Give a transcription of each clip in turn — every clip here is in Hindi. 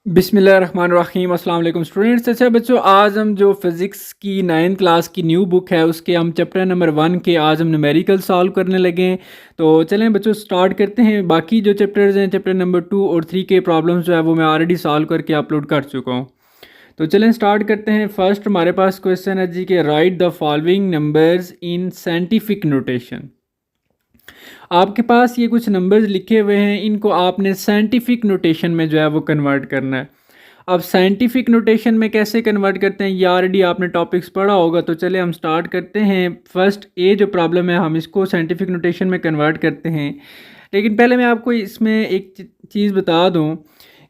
बिस्मिल्लाहिर्रहमानिर्रहीम अस्सलाम वालेकुम स्टूडेंट्स। अच्छा बच्चों, आज हम जो फ़िज़िक्स की 9th क्लास की न्यू बुक है उसके हम चैप्टर नंबर 1 के आज हम न्यूमेरिकल सॉल्व करने लगे हैं। तो चलें बच्चों स्टार्ट करते हैं। बाकी जो चैप्टर्स हैं चैप्टर नंबर 2 और 3 के प्रॉब्लम्स जो है वो मैं ऑलरेडी सॉल्व करके अपलोड कर चुका हूँ। तो चलें स्टार्ट करते हैं। फर्स्ट हमारे पास क्वेश्चन है जी कि right the following numbers in scientific notation. आपके पास ये कुछ नंबर्स लिखे हुए हैं, इनको आपने साइंटिफिक नोटेशन में जो है वो कन्वर्ट करना है। अब साइंटिफिक नोटेशन में कैसे कन्वर्ट करते हैं ये ऑलरेडी आपने टॉपिक्स पढ़ा होगा। तो चलिए हम स्टार्ट करते हैं। फर्स्ट ए जो प्रॉब्लम है हम इसको साइंटिफिक नोटेशन में कन्वर्ट करते हैं। लेकिन पहले मैं आपको इसमें एक चीज़ बता दूं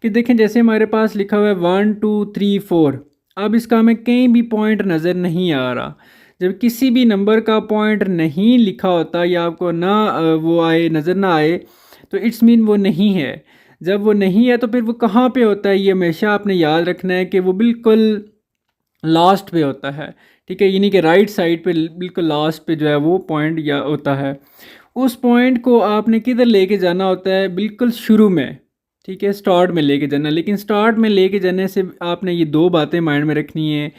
कि देखें जैसे हमारे पास लिखा हुआ है 1 2 3 4। अब इसका हमें कहीं भी पॉइंट नज़र नहीं आ रहा। जब किसी भी नंबर का पॉइंट नहीं लिखा होता या आपको ना वो आए नज़र ना आए तो इट्स मीन वो नहीं है। जब वो नहीं है तो फिर वो कहाँ पे होता है, ये हमेशा आपने याद रखना है कि वो बिल्कुल लास्ट पे होता है। ठीक है, यानी कि राइट साइड पे बिल्कुल लास्ट पे जो है वो पॉइंट या होता है। उस पॉइंट को आपने किधर लेके जाना होता है, बिल्कुल शुरू में। ठीक है, स्टार्ट में लेके जाना। लेकिन स्टार्ट में लेके जाने से आपने ये दो बातें माइंड में रखनी है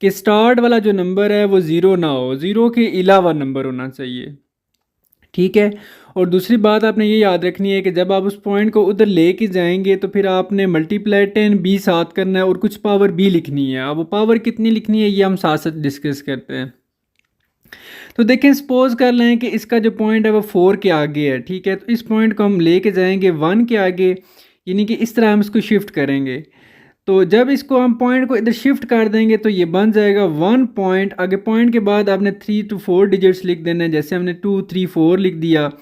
कि स्टार्ट वाला जो नंबर है वो ज़ीरो ना हो, ज़ीरो के अलावा नंबर होना चाहिए। ठीक है, और दूसरी बात आपने ये याद रखनी है कि जब आप उस पॉइंट को उधर लेके जाएंगे तो फिर आपने मल्टीप्लाई 10 बी साथ करना है और कुछ पावर बी लिखनी है। अब वो पावर कितनी लिखनी है ये हम साथ साथ डिस्कस करते हैं। तो देखें सपोज कर लें कि इसका जो पॉइंट है वो 4 के आगे है। ठीक है, तो इस पॉइंट को हम लेके जाएंगे 1 के आगे, यानी कि इस तरह हम इसको शिफ्ट करेंगे। तो जब इसको हम पॉइंट को इधर शिफ्ट कर देंगे तो ये बन जाएगा 1 पॉइंट। आगे पॉइंट के बाद आपने 3 to 4 डिजिट्स लिख देना है, जैसे हमने 2 3 4 लिख दिया।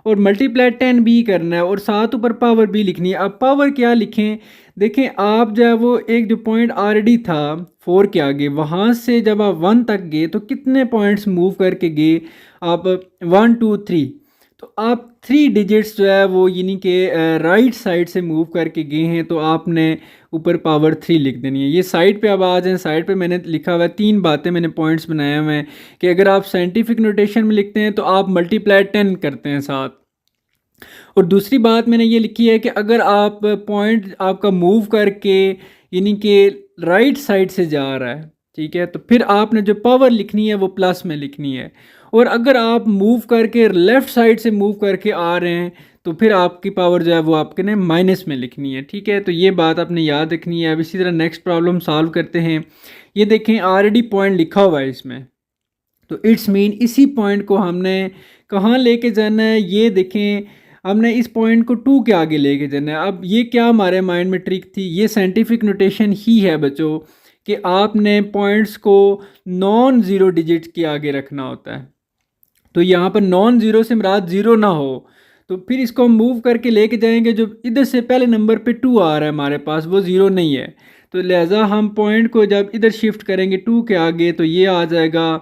और मल्टीप्लाई 10 बी करना है और साथ ऊपर पावर बी लिखनी है। अब पावर क्या लिखें, देखें आप जो है वो एक जो पॉइंट ऑलरेडी था 4 के आगे, वहाँ से जब आप 1 तक गए तो कितने पॉइंट्स मूव करके गए आप, 1 2 3। तो आप 3 डिजिट्स जो है वो यानी कि राइट साइड से मूव करके गए हैं, तो आपने ऊपर पावर 3 लिख देनी है। ये साइड पे अब आ जाए, साइड पे मैंने लिखा हुआ है 3 बातें मैंने पॉइंट्स बनाए हुए हैं कि अगर आप साइंटिफिक नोटेशन में लिखते हैं तो आप मल्टीप्लाई 10 करते हैं साथ। और दूसरी बात मैंने ये लिखी है कि अगर आप पॉइंट आपका मूव करके यानी कि राइट साइड से जा रहा है, ठीक है, तो फिर आपने जो पावर लिखनी है वो प्लस में लिखनी है। और अगर आप मूव करके लेफ़्ट साइड से मूव करके आ रहे हैं तो फिर आपकी पावर जो है वो आपके ने माइनस में लिखनी है। ठीक है, तो ये बात आपने याद रखनी है। अब इसी तरह नेक्स्ट प्रॉब्लम सॉल्व करते हैं। ये देखें ऑलरेडी पॉइंट लिखा हुआ है इसमें, तो इट्स मीन इसी पॉइंट को हमने कहाँ लेके जाना है, ये देखें हमने इस पॉइंट को 2 के आगे लेके जाना है। अब ये क्या हमारे माइंड में ट्रिक थी, ये साइंटिफिक नोटेशन ही है बच्चों कि आपने पॉइंट्स को नॉन ज़ीरो डिजिट के आगे रखना होता है। तो यहाँ पर नॉन ज़ीरो से मुराद ज़ीरो ना हो, तो फिर इसको हम मूव करके लेके जाएंगे। जो इधर से पहले नंबर पे 2 आ रहा है हमारे पास वो ज़ीरो नहीं है, तो लिहाजा हम पॉइंट को जब इधर शिफ्ट करेंगे 2 के आगे तो ये आ जाएगा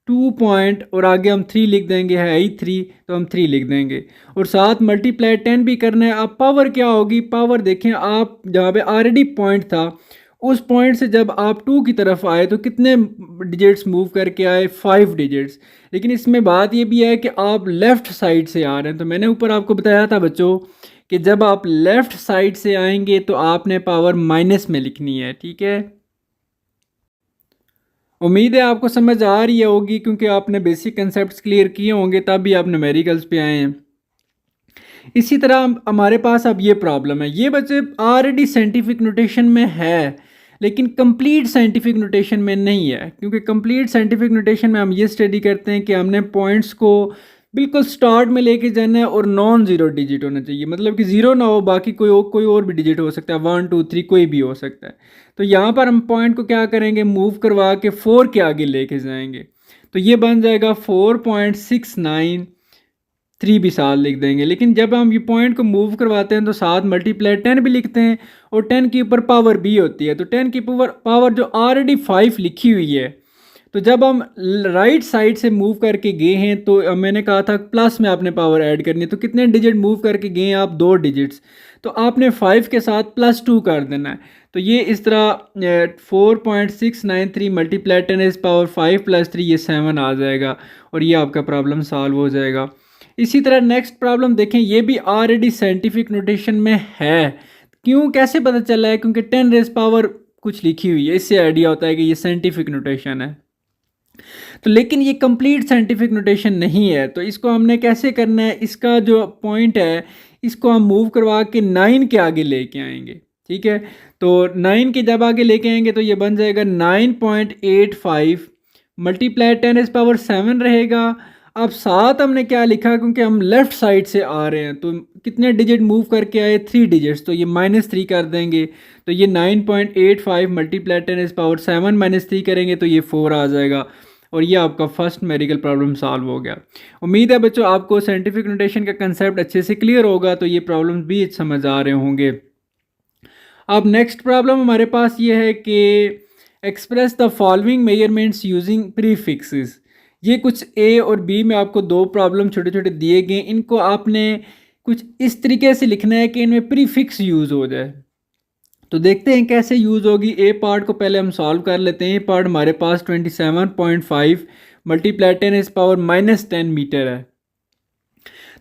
2 पॉइंट और आगे हम 3 लिख देंगे, है ही 3 तो हम 3 लिख देंगे। और साथ मल्टीप्लाई 10 भी करना है। अब पावर क्या होगी, पावर देखें आप जहाँ पे ऑलरेडी पॉइंट था उस पॉइंट से जब आप 2 की तरफ आए तो कितने डिजिट्स मूव करके आए, 5 डिजिट्स। लेकिन इसमें बात ये भी है कि आप लेफ़्ट साइड से आ रहे हैं। तो मैंने ऊपर आपको बताया था बच्चों कि जब आप लेफ़्ट साइड से आएंगे तो आपने पावर माइनस में लिखनी है। ठीक है, उम्मीद है आपको समझ आ रही होगी क्योंकि आपने बेसिक कंसेप्ट्स क्लियर किए होंगे तब भी आप न्यूमेरिकल्स पे आए हैं। इसी तरह हमारे पास अब ये प्रॉब्लम है, ये बच्चे ऑलरेडी साइंटिफिक नोटेशन में है लेकिन कंप्लीट साइंटिफिक नोटेशन में नहीं है। क्योंकि कंप्लीट साइंटिफिक नोटेशन में हम ये स्टडी करते हैं कि हमने पॉइंट्स को बिल्कुल स्टार्ट में लेके जाना है और नॉन ज़ीरो डिजिट होना चाहिए, मतलब कि ज़ीरो ना हो, बाकी कोई और भी डिजिट हो सकता है, 1 2 3 कोई भी हो सकता है। तो यहाँ पर हम पॉइंट को क्या करेंगे, मूव करवा के 4 के आगे लेके जाएंगे। तो ये बन जाएगा 4.693 भी साथ लिख देंगे। लेकिन जब हम ये पॉइंट को मूव करवाते हैं तो साथ मल्टीप्लाई 10 भी लिखते हैं और 10 के ऊपर पावर भी होती है। तो 10 की पावर जो ऑलरेडी 5 लिखी हुई है, तो जब हम राइट साइड से मूव करके गए हैं तो मैंने कहा था प्लस में आपने पावर ऐड करनी है। तो कितने डिजिट मूव करके गए हैं आप, 2 डिजिट्स, तो आपने 5 के साथ +2 कर देना है। तो ये इस तरह 4.693 मल्टीप्लाई 10 इज पावर 5 + 3 ये 7 आ जाएगा और ये आपका प्रॉब्लम सॉल्व हो जाएगा। इसी तरह नेक्स्ट प्रॉब्लम देखें, ये भी ऑलरेडी साइंटिफिक नोटेशन में है क्यों, कैसे पता चला है? क्योंकि 10 रेज़ पावर कुछ लिखी हुई है, इससे आइडिया होता है कि ये साइंटिफिक नोटेशन है। तो लेकिन ये कंप्लीट साइंटिफिक नोटेशन नहीं है, तो इसको हमने कैसे करना है, इसका जो पॉइंट है इसको हम मूव करवा के 9 के आगे लेके आएंगे। ठीक है, तो 9 के जब आगे लेके आएंगे तो ये बन जाएगा 9.85 मल्टीप्लाई 10⁻7 रहेगा। अब साथ हमने क्या लिखा, क्योंकि हम लेफ़्ट साइड से आ रहे हैं तो कितने डिजिट मूव करके आए, 3 डिजिट्स, तो ये -3 कर देंगे। तो ये 9.85 मल्टीप्लाई 10⁻7 -3 करेंगे तो ये 4 आ जाएगा। और ये आपका फर्स्ट न्यूमेरिकल प्रॉब्लम सॉल्व हो गया। उम्मीद है बच्चों आपको साइंटिफिक नोटेशन का कंसेप्ट अच्छे से क्लियर होगा, तो ये प्रॉब्लम्स भी समझ आ रहे होंगे। अब नेक्स्ट प्रॉब्लम हमारे पास ये है कि express the following measurements using prefixes. ये कुछ ए और बी में आपको दो प्रॉब्लम छोटे छोटे दिए गए, इनको आपने कुछ इस तरीके से लिखना है कि इनमें प्रीफिक्स यूज़ हो जाए। तो देखते हैं कैसे यूज़ होगी। ए पार्ट को पहले हम सॉल्व कर लेते हैं। ए पार्ट हमारे पास 27.5 मल्टीप्लाई 10⁻−10 मीटर है।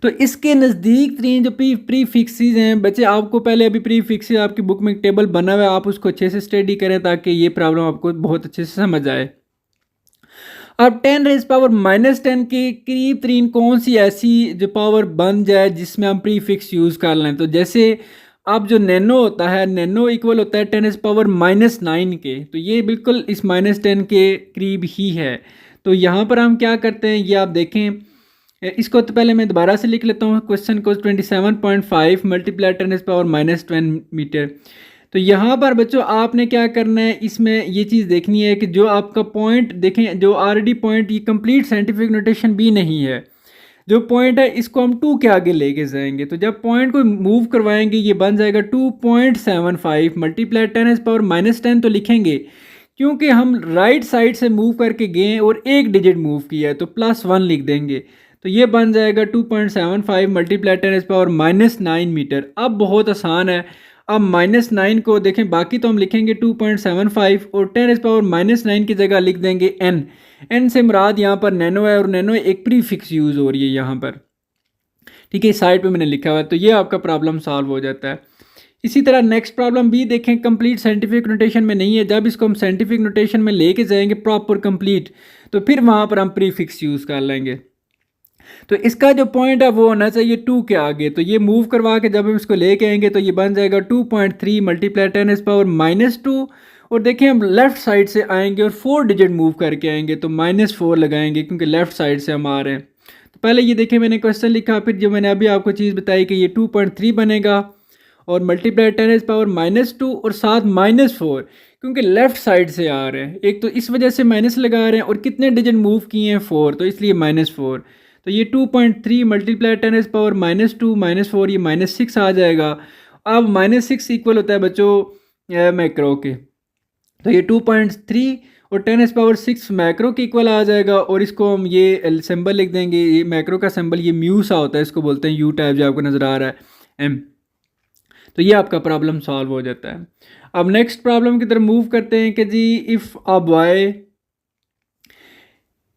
तो इसके नज़दीक तीन जो प्री फिक्सेस हैं बच्चे, आपको पहले अभी प्री फिक्सेस आपकी बुक में एक टेबल बना हुआ है, आप उसको अच्छे से स्टडी करें ताकि ये प्रॉब्लम आपको बहुत अच्छे से समझ आए। अब 10⁻−10 के करीब तरीन कौन सी ऐसी जो पावर बन जाए जिसमें हम प्री फिक्स यूज़ कर लें। तो जैसे अब जो नैनो होता है, नैनो इक्वल होता है 10⁻−9 के, तो ये बिल्कुल इस -10 के करीब ही है। तो यहाँ पर हम क्या करते हैं, ये आप देखें, इसको तो पहले मैं दोबारा से लिख लेता हूँ क्वेश्चन को। 27.5 मल्टीप्लाई 10⁻−10 मीटर। तो यहाँ पर बच्चों आपने क्या करना है, इसमें ये चीज़ देखनी है कि जो आपका पॉइंट देखें, जो ऑलरेडी पॉइंट ये कंप्लीट साइंटिफिक नोटेशन भी नहीं है, जो पॉइंट है इसको हम 2 के आगे लेके जाएंगे। तो जब पॉइंट को मूव करवाएंगे ये बन जाएगा 2.75 मल्टीप्लाई 10⁻−10 तो लिखेंगे क्योंकि हम राइट साइड से मूव करके गए और एक डिजिट मूव किया है तो +1 लिख देंगे। तो ये बन जाएगा 2.75 मल्टीप्लाई 10⁻−9 मीटर। अब बहुत आसान है। अब -9 को देखें, बाकी तो हम लिखेंगे 2.75 और 10⁻−9 की जगह लिख देंगे n। n से मुराद यहाँ पर नैनो है और नैनो एक प्रीफिक्स यूज़ हो रही है यहाँ पर। ठीक है, साइड पे मैंने लिखा हुआ है। तो ये आपका प्रॉब्लम सॉल्व हो जाता है। इसी तरह नेक्स्ट प्रॉब्लम भी देखें, कंप्लीट साइंटिफिक नोटेशन में नहीं है। जब इसको हम साइंटिफिक नोटेशन में लेके जाएंगे प्रॉपर कंप्लीट, तो फिर वहाँ पर हम प्रीफिक्स यूज़ कर लेंगे। तो इसका जो पॉइंट है वो होना चाहिए 2 के आगे। तो ये मूव करवा के जब हम इसको लेके आएंगे तो ये बन जाएगा 2.3 मल्टीप्लाई 10⁻−2। और देखिए हम लेफ़्ट साइड से आएंगे और 4 डिजिट मूव करके आएंगे तो -4 लगाएंगे क्योंकि लेफ़्ट साइड से हम आ रहे हैं। तो पहले ये देखिए मैंने क्वेश्चन लिखा, फिर जो मैंने अभी आपको चीज़ बताई कि ये 2.3 बनेगा और मल्टीप्लाई 10⁻−2 और साथ -4 क्योंकि लेफ़्ट साइड से आ रहे हैं। एक तो इस वजह से माइनस लगा रहे हैं और कितने डिजिट मूव किए हैं 4, तो इसलिए -4। तो ये 2.3 मल्टीप्लाई 10⁻−2 -4 ये -6 आ जाएगा। अब -6 इक्वल होता है बच्चों मैक्रो के, तो ये 2.3 और 10⁻6 मैक्रो के इक्वल आ जाएगा। और इसको हम ये सिंबल लिख देंगे, ये मैक्रो का सिंबल ये म्यू सा होता है, इसको बोलते हैं यू टाइप जो आपको नज़र आ रहा है एम। तो ये आपका प्रॉब्लम सॉल्व हो जाता है। अब नेक्स्ट प्रॉब्लम की तरफ मूव करते हैं कि जी if a boy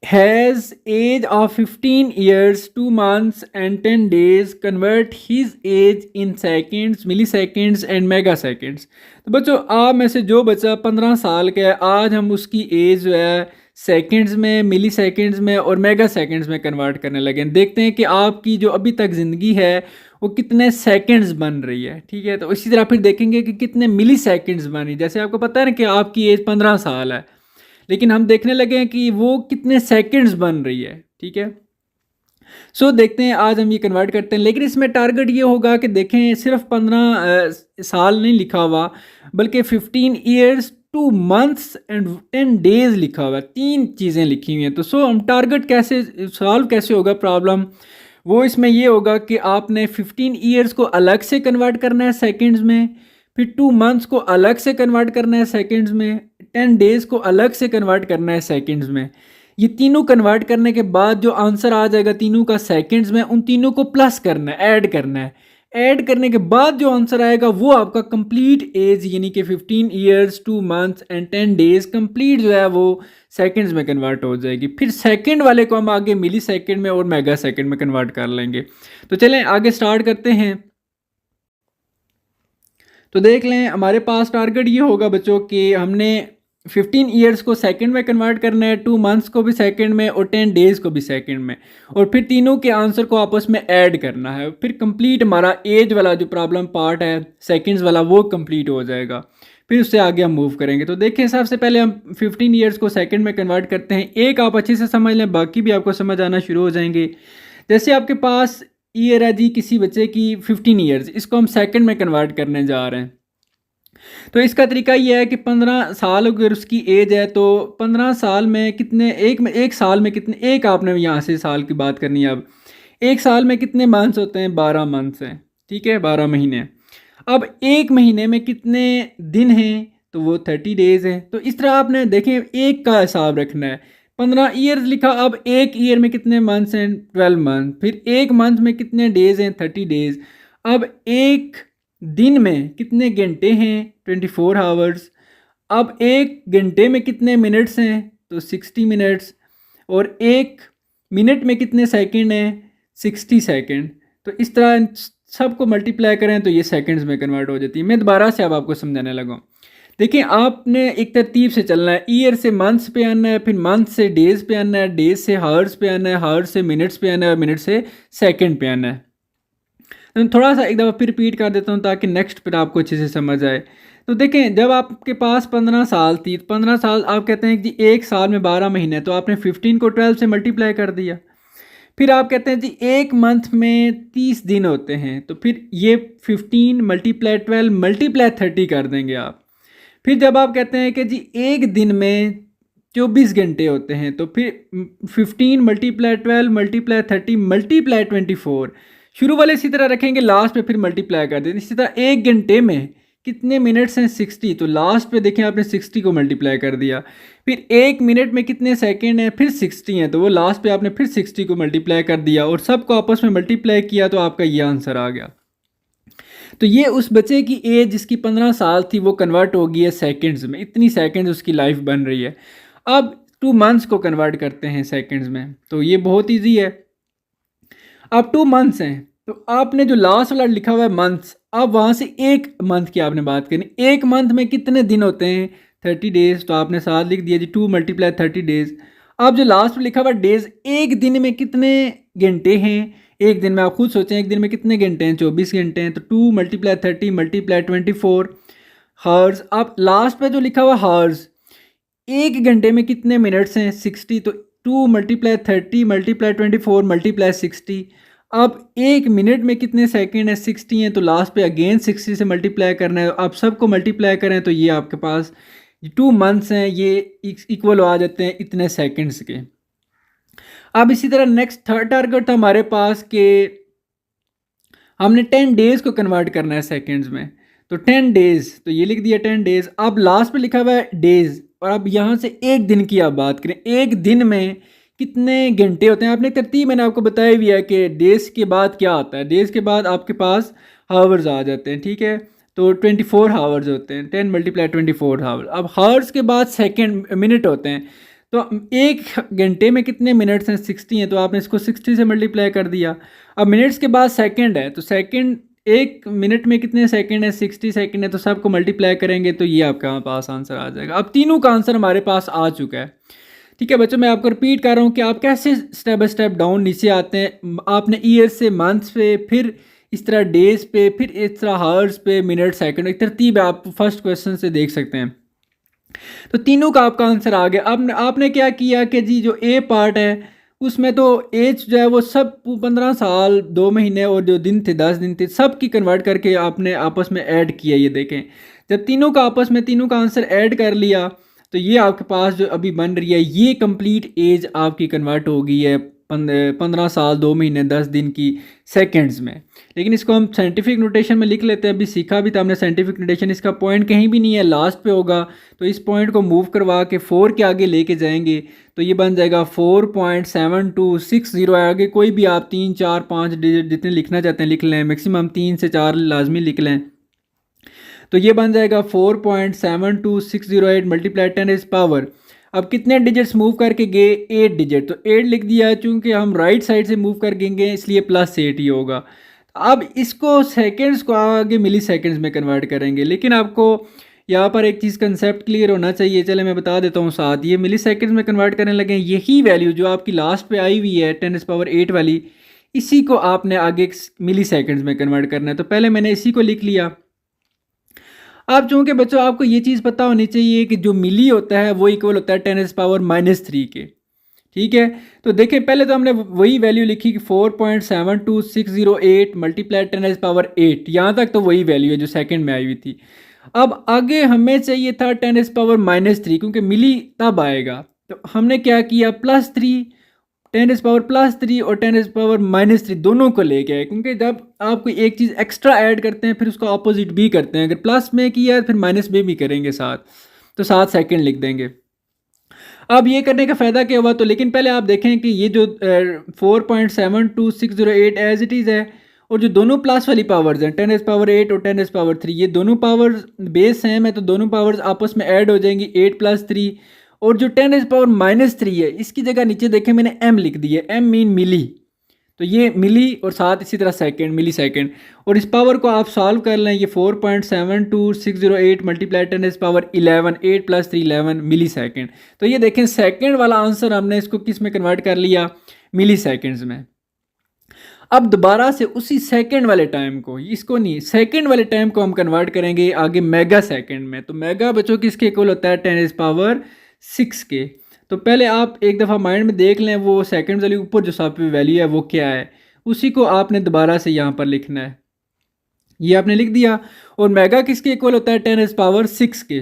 has age of 15 years 2 months and 10 days, convert his age in seconds, milliseconds and megaseconds। तो बच्चों आप में से जो बच्चा 15 साल का है, आज हम उसकी एज जो है सेकंड्स में, मिली सेकंड्स में और मेगा सेकंड्स में कन्वर्ट करने लगे। देखते हैं कि आपकी जो अभी तक ज़िंदगी है वो कितने सेकंड्स बन रही है। ठीक है, तो इसी तरह फिर देखेंगे कि कितने मिली सेकंड्स बन रही है। जैसे आपको पता है ना कि आपकी एज 15 साल है, लेकिन हम देखने लगे हैं कि वो कितने सेकंड्स बन रही है। ठीक है, सो देखते हैं आज हम ये कन्वर्ट करते हैं। लेकिन इसमें टारगेट ये होगा कि देखें सिर्फ 15 साल नहीं लिखा हुआ, बल्कि 15 ईयर्स 2 मंथ्स एंड 10 डेज लिखा हुआ है। 3 चीज़ें लिखी हुई हैं। तो सो हम टारगेट कैसे सॉल्व कैसे होगा प्रॉब्लम, वो इसमें ये होगा कि आपने 15 ईयर्स को अलग से कन्वर्ट करना है सेकंड्स में, फिर 2 मंथ्स को अलग से कन्वर्ट करना है सेकंड्स में, 10 डेज़ को अलग से कन्वर्ट करना है सेकंड्स में। ये तीनों कन्वर्ट करने के बाद जो आंसर आ जाएगा तीनों का सेकंड्स में, उन तीनों को प्लस करना है, ऐड करना है। ऐड करने के बाद जो आंसर आएगा वो आपका कंप्लीट एज यानी कि 15 years 2 months and 10 days complete जो है वो सेकंड्स में कन्वर्ट हो जाएगी। फिर सेकंड वाले को हम आगे मिली सेकंड में और मेगा सेकंड में कन्वर्ट कर लेंगे। तो चलें आगे स्टार्ट करते हैं। तो देख लें हमारे पास टारगेट ये होगा बच्चों कि हमने 15 ईयर्स को सेकंड में कन्वर्ट करना है, 2 मंथ्स को भी सेकंड में और 10 डेज़ को भी सेकंड में, और फिर तीनों के आंसर को आपस में ऐड करना है। फिर कंप्लीट हमारा एज वाला जो प्रॉब्लम पार्ट है सेकंड्स वाला वो कंप्लीट हो जाएगा। फिर उससे आगे हम मूव करेंगे। तो देखिए सबसे पहले हम 15 ईयर्स को सेकंड में कन्वर्ट करते हैं। एक आप अच्छे से समझ लें, बाकी भी आपको समझ आना शुरू हो जाएंगे। जैसे आपके पास ईयर है जी किसी बच्चे की 15 ईयर्स, इसको हम सेकंड में कन्वर्ट करने जा रहे हैं। तो इसका तरीका ये है कि 15 साल अगर उसकी एज है तो 15 साल में कितने, एक साल में कितने, एक आपने यहाँ से साल की बात करनी है। अब एक साल में कितने मंथ्स होते हैं? 12 मंथ्स हैं, ठीक है, 12 महीने। अब एक महीने में कितने दिन हैं? तो वो 30 डेज़ हैं। तो इस तरह आपने देखें एक का हिसाब रखना है। 15 ईयर्स लिखा, अब एक ईयर में कितने मंथ्स हैं? 12 मंथ। फिर एक मंथ में कितने डेज़ हैं? 30 डेज़। अब एक दिन में कितने घंटे हैं? 24 आवर्स। अब एक घंटे में कितने मिनट्स हैं? तो 60 मिनट्स। और एक मिनट में कितने सेकंड हैं? 60 सेकंड। तो इस तरह सबको मल्टीप्लाई करें तो ये सेकंड्स में कन्वर्ट हो जाती है। मैं दोबारा से अब आपको समझाने लगा हूँ। देखिए आपने एक तरतीब से चलना है। ईयर से मंथ्स पे आना है, फिर मंथ से डेज़ पे आना है, डेज से हावर्स पे आना है, हावर्स से मिनट्स पे आना है, और मिनट से सेकंड पे आना है। तो थोड़ा सा एक दफ़ा फिर रिपीट कर देता हूँ ताकि नेक्स्ट फिर आपको अच्छे से समझ आए। तो देखें जब आपके पास 15 साल थी, 15 साल आप कहते हैं कि एक साल में 12 महीने हैं, तो आपने 15 को 12 से मल्टीप्लाई कर दिया। फिर आप कहते हैं जी एक मंथ में 30 दिन होते हैं, तो फिर ये 15 मल्टीप्लाई 12 मल्टीप्लाई 30 कर देंगे आप। फिर जब आप कहते हैं कि जी एक दिन में 24 घंटे होते हैं, तो फिर 15 मल्टीप्लाई 12 मल्टीप्लाई 30 मल्टीप्लाई 24, शुरू वाले इसी तरह रखेंगे, लास्ट पे फिर मल्टीप्लाई कर देंगे। इसी तरह एक घंटे में कितने मिनट्स हैं? 60, तो लास्ट पे देखें आपने 60 को मल्टीप्लाई कर दिया। फिर एक मिनट में कितने सेकंड हैं? फिर 60 हैं, तो वो लास्ट पे आपने फिर 60 को मल्टीप्लाई कर दिया और सबको आपस में मल्टीप्लाई किया, तो आपका ये आंसर आ गया। तो ये उस बच्चे की एज जिसकी 15 साल थी वो कन्वर्ट हो गई है सेकंड्स में। इतनी सेकंड्स उसकी लाइफ बन रही है। अब 2 मंथ्स को कन्वर्ट करते हैं सेकंड्स में, तो ये बहुत ईजी है। अब 2 मंथ्स हैं, तो आपने जो लास्ट वाला लिखा हुआ है मंथ्स, अब वहाँ से एक मंथ की आपने बात करनी। एक मंथ में कितने दिन होते हैं? 30 डेज़। तो आपने साथ लिख दिया जी 2 मल्टीप्लाई 30 डेज़। अब जो लास्ट में लिखा हुआ डेज़, एक दिन में कितने घंटे हैं? एक दिन में आप खुद सोचें, एक दिन में कितने घंटे हैं? 24 घंटे हैं। तो 2 मल्टीप्लाई 30 मल्टीप्लाई 24 हावर्स। अब लास्ट पे जो लिखा हुआ हावर्स, एक घंटे में कितने मिनट्स हैं? 60। तो 2 मल्टीप्लाई 30 मल्टीप्लाई 24 मल्टीप्लाई 60। अब एक मिनट में कितने सेकंड है? 60 हैं, तो लास्ट पे अगेन 60 से मल्टीप्लाई करना है। आप सबको मल्टीप्लाई करें तो ये आपके पास 2 मंथ्स हैं, ये इक्वल आ जाते हैं इतने सेकंड्स के। अब इसी तरह नेक्स्ट थर्ड टारगेट था हमारे पास कि हमने 10 डेज़ को कन्वर्ट करना है सेकंड्स में। तो 10 डेज़, तो ये लिख दिया 10 डेज़। अब लास्ट पे लिखा हुआ है डेज़, और अब यहाँ से एक दिन की आप बात करें, एक दिन में कितने घंटे होते हैं? आपने तरतीब मैंने आपको बताया भी है कि डेज़ के बाद क्या आता है। डेज़ के बाद आपके पास हावर्स आ जाते हैं, ठीक है। तो 24 हावर्स होते हैं, 10 मल्टीप्लाई 24 हावर। अब हावर्स के बाद सेकंड मिनट होते हैं। तो एक घंटे में कितने मिनट्स हैं? 60 हैं, तो आपने इसको 60 से मल्टीप्लाई कर दिया। अब मिनट्स के बाद सेकंड है, तो सेकंड, एक मिनट में कितने सेकंड है? 60 सेकंड है, तो सबको मल्टीप्लाई करेंगे तो ये आपका पास आंसर आ जाएगा। अब तीनों का आंसर हमारे पास आ चुका है, ठीक है बच्चों। मैं आपको रिपीट कर रहा हूँ कि आप कैसे स्टेप बाय स्टेप डाउन नीचे आते हैं। आपने ईयर से मंथ्स पे, फिर इस तरह डेज पे, फिर इस तरह हावर्स पे, मिनट, सेकंड, एक तरतीब है, आप फर्स्ट क्वेश्चन से देख सकते हैं। तो तीनों का आपका आंसर आ गया। अब आपने क्या किया कि जी जो ए पार्ट है उसमें तो एज जो है वो सब 15 साल 2 महीने और जो दिन थे 10 दिन थे सब की कन्वर्ट करके आपने आपस में ऐड किया। ये देखें, जब तीनों का आपस में तीनों का आंसर ऐड कर लिया तो ये आपके पास जो अभी बन रही है ये कंप्लीट एज आपकी कन्वर्ट हो गई है 15 साल 2 महीने 10 दिन की सेकंड्स में। लेकिन इसको हम साइंटिफिक नोटेशन में लिख लेते हैं। अभी सीखा भी था हमने साइंटिफिक नोटेशन, इसका पॉइंट कहीं भी नहीं है, लास्ट पे होगा। तो इस पॉइंट को मूव करवा के 4 के आगे लेके जाएंगे तो ये बन जाएगा 4.7260। आगे कोई भी आप 3 4 5 डिजिट जितने लिखना चाहते हैं लिख लें, मैक्सिमम 3 से 4 लाजमी लिख लें। तो ये बन जाएगा 4.72608 मल्टीप्लाई 10 इज पावर। अब कितने डिजिट्स मूव करके गए? 8 डिजिट। तो 8 लिख दिया, चूंकि हम राइट साइड से मूव कर गएंगे इसलिए +8 ही होगा। अब इसको सेकंड्स को आगे मिली सेकंड्स में कन्वर्ट करेंगे, लेकिन आपको यहाँ पर एक चीज़ कंसेप्ट क्लियर होना चाहिए। चले मैं बता देता हूँ साथ, ये मिली सेकंड्स में कन्वर्ट करने लगे, यही वैल्यू जो आपकी लास्ट पे आई हुई है 10⁸ वाली, इसी को आपने आगे मिली सेकंड्स में कन्वर्ट करना है। तो पहले मैंने इसी को लिख लिया। अब चूँकि बच्चों आपको ये चीज़ पता होनी चाहिए कि जो मिली होता है वो इक्वल होता है 10⁻³ के, ठीक है। तो देखिए पहले तो हमने वही वैल्यू लिखी कि 4.72608 मल्टीप्लाई 10⁸, यहाँ तक तो वही वैल्यू है जो सेकंड में आई हुई थी। अब आगे हमें चाहिए था 10⁻³ क्योंकि मिली तब आएगा, तो हमने क्या किया +3, 10⁻+3 और 10⁻³ दोनों को लेके आए, क्योंकि जब आप कोई एक चीज़ एक्स्ट्रा ऐड करते हैं फिर उसका ऑपोजिट भी करते हैं, अगर प्लस में किया फिर माइनस में भी करेंगे साथ, तो साथ सेकंड लिख देंगे। अब ये करने का फ़ायदा क्या हुआ, तो लेकिन पहले आप देखें कि ये जो 4.72608 एज इट इज़ है, और जो दोनों प्लस वाली पावर्स हैं 10⁸ और 10⁻3, ये दोनों पावर्स बेस सेम है, तो दोनों पावर्स आपस में ऐड हो जाएंगी 8 + 3, और जो 10⁻³ है इसकी जगह नीचे देखें मैंने m लिख दी है, m मीन मिली, तो ये मिली और साथ इसी तरह सेकंड, मिली सेकंड। और इस पावर को आप सॉल्व कर लें, ये 4.72608 मल्टीप्लाई 10⁻11, 8 + 3 11 मिली सेकंड। तो ये देखें सेकंड वाला आंसर हमने इसको किस में कन्वर्ट कर लिया, मिली सेकंड्स में। अब दोबारा से उसी सेकंड वाले टाइम को, इसको नहीं, सेकंड वाले टाइम को हम कन्वर्ट करेंगे आगे मेगा सेकंड में। तो मेगा बच्चों किसके इक्वल होता है 10⁻6 के। तो पहले आप एक दफ़ा माइंड में देख लें वो सेकंड वाली ऊपर जो साथ पे वैल्यू है वो क्या है, उसी को आपने दोबारा से यहाँ पर लिखना है। ये आपने लिख दिया, और मेगा किसके इक्वल होता है 10⁻6 के।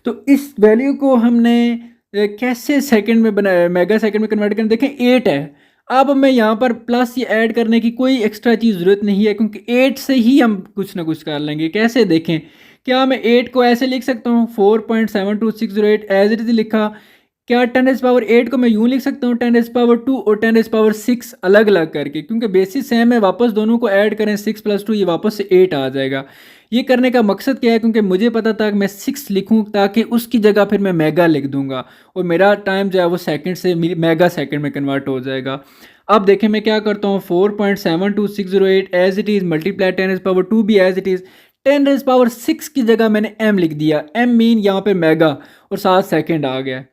तो इस वैल्यू को हमने कैसे सेकंड में बनाया, मेगा सेकंड में कन्वर्ट करना, देखें 8 है। अब हमें यहाँ पर प्लस ये ऐड करने की कोई एक्स्ट्रा चीज़ ज़रूरत नहीं है, क्योंकि 8 से ही हम कुछ ना कुछ कर लेंगे। कैसे देखें, क्या मैं 8 को ऐसे लिख सकता हूँ 4.72608 एज इट इज़ लिखा, क्या 10⁸ को मैं यूँ लिख सकता हूँ 10⁻2 और 10⁻6 अलग अलग करके, क्योंकि बेसिस सेम है, वापस दोनों को ऐड करें 6 + 2 ये वापस से 8 आ जाएगा। ये करने का मकसद क्या है, क्योंकि मुझे पता था कि मैं 6 लिखूं ताकि उसकी जगह फिर मैं मेगा लिख दूंगा, और मेरा टाइम जो है वो सेकंड से मेगा सेकंड में कन्वर्ट हो जाएगा। अब देखें मैं क्या करता हूँ, 4.72608 एज इट इज़ मल्टीप्लाई 10⁻2 भी एज इट इज़, 10⁻6 की जगह मैंने m लिख दिया, m मीन यहाँ पे मेगा और साथ सेकंड आ गया।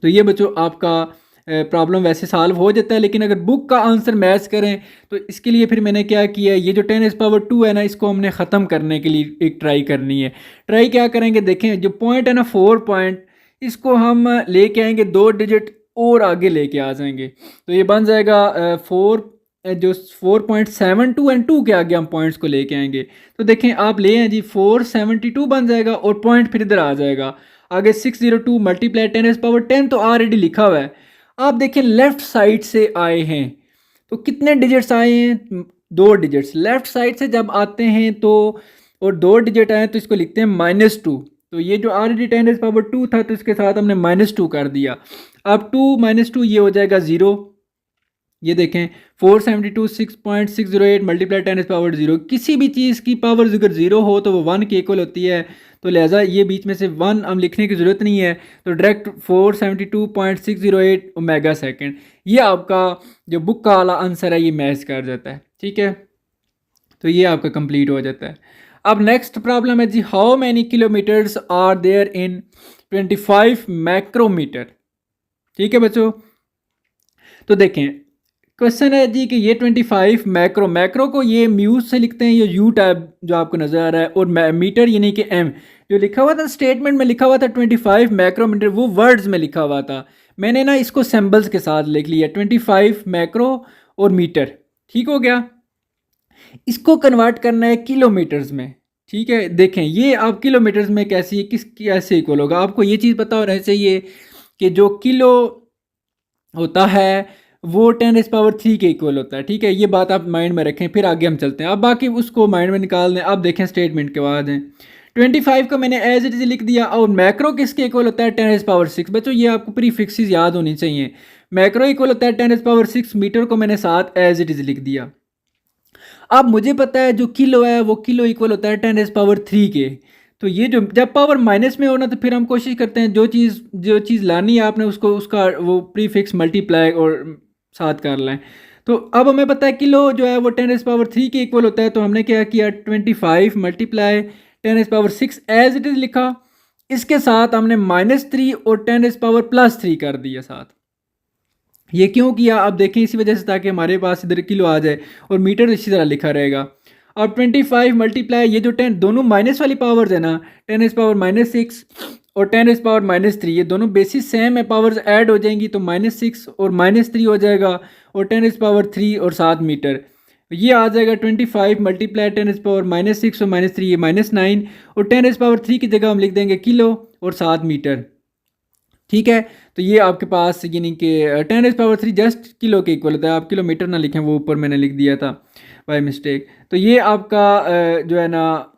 तो ये बच्चों आपका प्रॉब्लम वैसे सॉल्व हो जाता है, लेकिन अगर बुक का आंसर मैच करें तो इसके लिए फिर मैंने क्या किया, ये जो 10⁻2 है ना, इसको हमने ख़त्म करने के लिए एक ट्राई करनी है। ट्राई क्या करेंगे, देखें जो पॉइंट है ना 4 पॉइंट, इसको हम लेके आएंगे 2 डिजिट और आगे लेके आ जाएंगे, तो ये बन जाएगा 4.72 एंड 2 के आगे हम पॉइंट्स को लेके आएंगे। तो देखें आप ले आए जी 472 बन जाएगा, और पॉइंट फिर इधर आ जाएगा आगे 602 मल्टीप्लाई 10⁻10 तो ऑलरेडी लिखा हुआ है। आप देखें लेफ्ट साइड से आए हैं, तो कितने डिजिट्स आए हैं, 2 डिजिट्स लेफ्ट साइड से जब आते हैं तो, और 2 डिजिट आए तो इसको लिखते हैं -2। तो ये जो ऑलरेडी 10⁻2 था तो इसके साथ हमने -2 कर दिया। अब 2 - 2 ये हो जाएगा 0। ये देखें 472 6.608 मल्टीप्लाई 10⁻0, किसी भी चीज़ की पावर अगर 0 हो तो वो 1 के इक्वल होती है, तो लिहाजा ये बीच में से 1 हम लिखने की ज़रूरत नहीं है, तो डायरेक्ट 472.608 मेगा सेकंड, ये आपका जो बुक का वाला आंसर है ये मैच कर जाता है, ठीक है। तो ये आपका कंप्लीट हो जाता है। अब नेक्स्ट प्रॉब्लम है जी, how many kilometres are there in 25 micrometre, ठीक है बच्चों। तो देखें क्वेश्चन है जी कि ये 25 मैक्रो को ये म्यूज से लिखते हैं, ये यू टाइप जो आपको नज़र आ रहा है, और मीटर यानी कि एम, जो लिखा हुआ था स्टेटमेंट में लिखा हुआ था 25 मैक्रोमीटर, वो वर्ड्स में लिखा हुआ था, मैंने ना इसको सिंबल्स के साथ लिख लिया 25 मैक्रो और मीटर, ठीक हो गया। इसको कन्वर्ट करना है किलोमीटर्स में, ठीक है। देखें ये आप किलोमीटर्स में कैसे इक्वल होगा, आपको ये चीज़ पता होना चाहिए कि जो किलो होता है वो 10⁻³ के इक्वल होता है, ठीक है। ये बात आप माइंड में रखें, फिर आगे हम चलते हैं। अब बाकी उसको माइंड में निकाल दें। अब देखें स्टेटमेंट के बाद हैं 25 को मैंने एज इट इज़ लिख दिया, और मैक्रो किसके इक्वल होता है 10⁻6। बच्चों ये आपको प्रीफिक्सेस याद होनी चाहिए, मैक्रो इक्वल होता है 10⁻6, मीटर को मैंने साथ एज इट इज़ लिख दिया। अब मुझे पता है जो किलो है वो किलो इक्वल होता है 10⁻3 के, तो ये जो जब पावर माइनस में होना तो फिर हम कोशिश करते हैं जो चीज़ लानी है आपने उसको उसका वो प्रीफिक्स मल्टीप्लाई और साथ कर लें। तो अब हमें पता है किलो जो है वो 10⁻³ के इक्वल होता है, तो हमने क्या किया 25 मल्टीप्लाई 10⁻6 एज इट इज़ लिखा, इसके साथ हमने -3 और 10⁻+3 कर दिया साथ। ये क्यों किया आप देखें, इसी वजह से ताकि हमारे पास इधर किलो आ जाए और मीटर इसी तरह लिखा रहेगा। अब 25 मल्टीप्लाई ये जो 10 दोनों माइनस वाली पावर्स है ना, 10⁻⁻6 और 10⁻⁻3 ये दोनों बेसिस सेम है, पावर्स ऐड हो जाएंगी तो -6 और -3 हो जाएगा और 10⁻³ और 7 मीटर। ये आ जाएगा 25 मल्टीप्लाई 10⁻⁻6 और -3 ये -9 और 10⁻³ की जगह हम लिख देंगे किलो और 7 मीटर। ठीक है, तो ये आपके पास यानी कि 10⁻³ जस्ट किलो के इक्वल होता है, आप किलोमीटर ना लिखें, वो ऊपर मैंने लिख दिया था बाय मिस्टेक। तो ये आपका जो है ना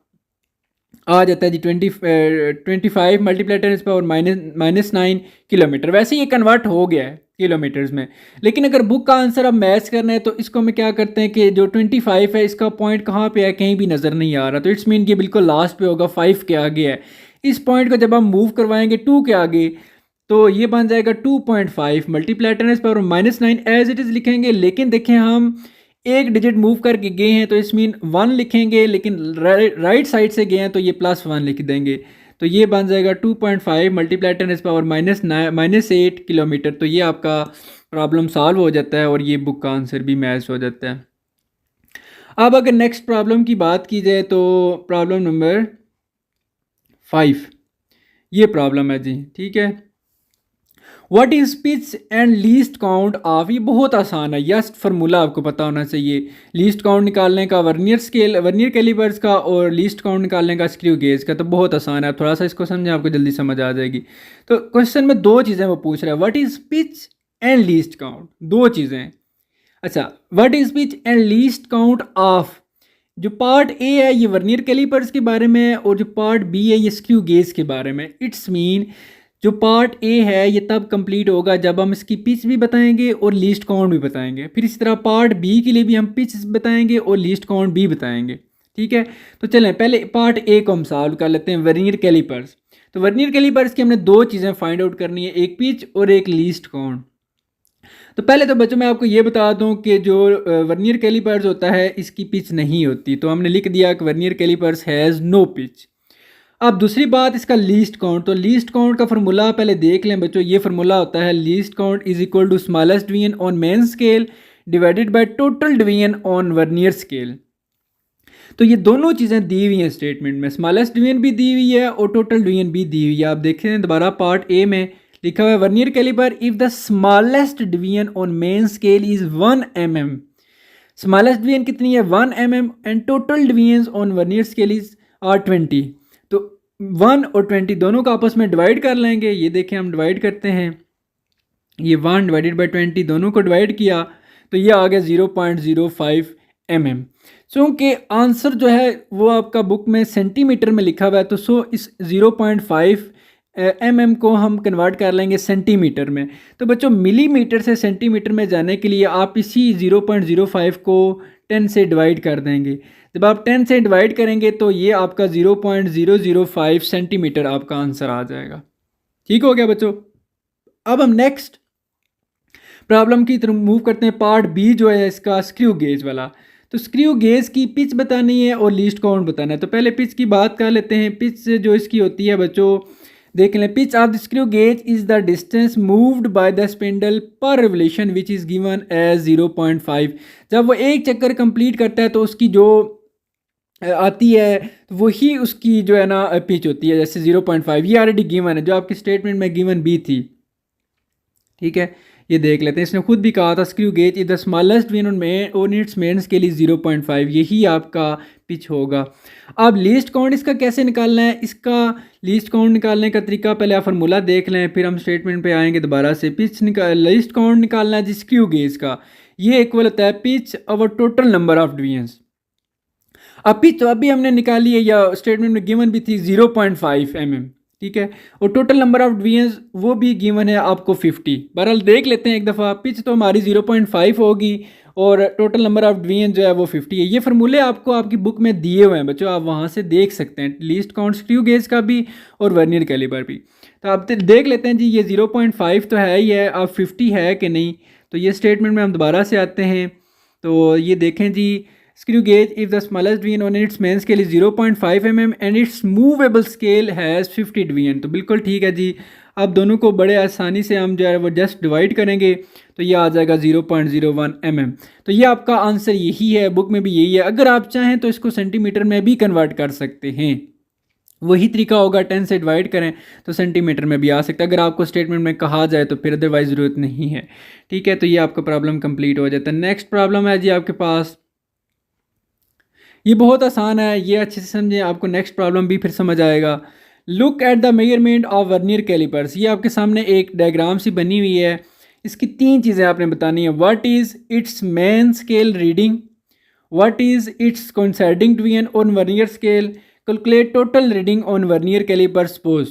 आ जाता है जी 25 मल्टीप्लाई 10⁻⁻9 किलोमीटर। वैसे ये कन्वर्ट हो गया है किलोमीटर्स में, लेकिन अगर बुक का आंसर अब मैच करना है तो इसको हम क्या करते हैं कि जो 25 है इसका पॉइंट कहाँ पे है, कहीं भी नज़र नहीं आ रहा, तो इट्स मीन कि बिल्कुल लास्ट पे होगा, 5 के आगे है। इस पॉइंट को जब हम मूव करवाएंगे 2 के आगे तो ये बन जाएगा 2.5 मल्टीप्लाई 10⁻⁻9 एज इट इज़ लिखेंगे, लेकिन देखें हम एक डिजिट मूव करके गए हैं तो इस मीन 1 लिखेंगे, लेकिन राइट साइड से गए हैं तो ये +1 लिख देंगे, तो ये बन जाएगा 2.5 मल्टीप्लाई 10⁻⁻8 किलोमीटर। तो ये आपका प्रॉब्लम सॉल्व हो जाता है और ये बुक का आंसर भी मैच हो जाता है। अब अगर नेक्स्ट प्रॉब्लम की बात की जाए तो प्रॉब्लम नंबर 5 ये प्रॉब्लम है जी। ठीक है, what is pitch and least count of, ये बहुत आसान है, जस्ट फार्मूला आपको पता होना चाहिए। लीस्ट काउंट निकालने का वर्नियर कैलिपर्स का और लीस्ट काउंट निकालने का स्क्रू गेज का, तो बहुत आसान है, थोड़ा सा इसको समझें आपको जल्दी समझ आ जाएगी। तो क्वेश्चन में दो चीज़ें वो पूछ रहा है, what is pitch and least count, दो चीज़ें। अच्छा, what is pitch and least count of, जो पार्ट ए है ये वर्नियर कैलिपर्स के बारे में है और जो पार्ट बी है ये स्क्रू गेज के बारे में। इट्स मीन जो पार्ट ए है ये तब कंप्लीट होगा जब हम इसकी पिच भी बताएंगे और लीस्ट काउंट भी बताएंगे, फिर इसी तरह पार्ट बी के लिए भी हम पिच बताएंगे और लीस्ट काउंट भी बताएंगे। ठीक है, तो चलें पहले पार्ट ए को हम सॉल्व कर लेते हैं, वर्नियर कैलिपर्स। तो वर्नियर कैलिपर्स की हमने दो चीज़ें फाइंड आउट करनी है, एक पिच और एक लीस्ट काउंट। तो पहले तो बच्चों मैं आपको ये बता दूं कि जो वर्नियर कैलिपर्स होता है इसकी पिच नहीं होती, तो हमने लिख दिया कि vernier callipers has no pitch. अब दूसरी बात इसका लीस्ट काउंट, तो लीस्ट काउंट का फार्मूला पहले देख लें बच्चों, ये फार्मूला होता है least count is equal to smallest division on main scale divided by total division on vernier scale. तो ये दोनों चीज़ें दी हुई हैं स्टेटमेंट में, स्मॉलेस्ट डिवीजन भी दी हुई है और टोटल डिवीजन भी दी हुई है। आप देखें दोबारा पार्ट ए में लिखा हुआ है vernier calliper if the smallest division on main scale is 1 mm, smallest division कितनी है 1 mm and total division on vernier scale is 20। तो 1 और 20 दोनों को आपस में डिवाइड कर लेंगे, ये देखें हम डिवाइड करते हैं, ये 1 डिवाइडेड बाई 20 दोनों को डिवाइड किया तो ये आ गया 0.05 mm। क्योंकि आंसर जो है वो आपका बुक में सेंटीमीटर में लिखा हुआ है, तो सो इस 0.5 mm को हम कन्वर्ट कर लेंगे सेंटीमीटर में। तो बच्चों मिलीमीटर से सेंटीमीटर में जाने के लिए आप इसी 0.05 को 10 से डिवाइड कर देंगे। जब आप 10 से डिवाइड करेंगे तो ये आपका 0.005 सेंटीमीटर आपका आंसर आ जाएगा। ठीक हो गया बच्चों। अब हम नेक्स्ट प्रॉब्लम की तरफ मूव करते हैं, पार्ट बी जो है इसका स्क्रू गेज वाला। तो स्क्रू गेज की पिच बतानी है और लीस्ट काउंट बताना है। तो पहले पिच की बात कर लेते हैं। पिच जो इसकी होती है बच्चों देख लें, pitch of the screw gauge is the distance moved by the spindle per revolution which is given as 0.5। जब वो एक चक्कर कंप्लीट करता है तो उसकी जो आती है तो वही उसकी जो है ना पिच होती है, जैसे 0.5 ये ऑलरेडी गिवन है, जो आपकी स्टेटमेंट में गिवन भी थी। ठीक है, ये देख लेते हैं, इसने खुद भी कहा था screw gauge is the smallest division on its main scale is 0.5, यही आपका पिच होगा। अब लीस्ट काउंट इसका कैसे निकालना है, इसका लीस्ट काउंट निकालने का तरीका पहले आप फार्मूला देख लें, फिर हम स्टेटमेंट पे आएंगे दोबारा से। पिच लीस्ट काउंट निकालना है जी स्क्रू गेज का, ये इक्वल होता है pitch over total number of divisions. अब पिच तो अभी हमने निकाली है या स्टेटमेंट में गिवन भी थी 0.5 mm। ठीक है, और टोटल नंबर ऑफ डिवीजन्स वो भी गिवन है आपको 50। बहरहाल देख लेते हैं एक दफ़ा, पिच तो हमारी 0.5 होगी और टोटल नंबर ऑफ डिवीजन जो है वो 50 है। ये फार्मूले आपको आपकी बुक में दिए हुए हैं बच्चों, आप वहाँ से देख सकते हैं, लीस्ट काउंट स्क्रू गेज का भी और वर्नियर कैलिपर भी। तो आप देख लेते हैं जी, ये 0.5 तो है ही है, अब 50 है कि नहीं। तो ये स्टेटमेंट में हम दोबारा से आते हैं। तो ये देखें जी, screw gauge if the smallest division on its main scale is 0.5 mm and its movable scale has 50 division. तो बिल्कुल ठीक है जी। अब दोनों को बड़े आसानी से हम जो है वो जस्ट डिवाइड करेंगे तो ये आ जाएगा 0.01 mm। तो ये आपका आंसर यही है, बुक में भी यही है। अगर आप चाहें तो इसको सेंटीमीटर में भी कन्वर्ट कर सकते हैं, वही तरीका होगा, 10 से डिवाइड करें तो सेंटीमीटर में भी आ सकता है अगर आपको स्टेटमेंट में कहा जाए तो, फिर अदरवाइज ज़रूरत नहीं है। ठीक है, तो ये आपका प्रॉब्लम कंप्लीट हो जाता है। नेक्स्ट प्रॉब्लम है जी आपके पास, ये बहुत आसान है, ये अच्छे से समझें, आपको नेक्स्ट प्रॉब्लम भी फिर समझ आएगा। Look at the measurement of vernier callipers. ये आपके सामने एक डायग्राम सी बनी हुई है, इसकी 3 चीज़ें आपने बतानी है। What is its main scale reading, what is its coinciding division on vernier scale, calculate total reading on vernier calliper suppose.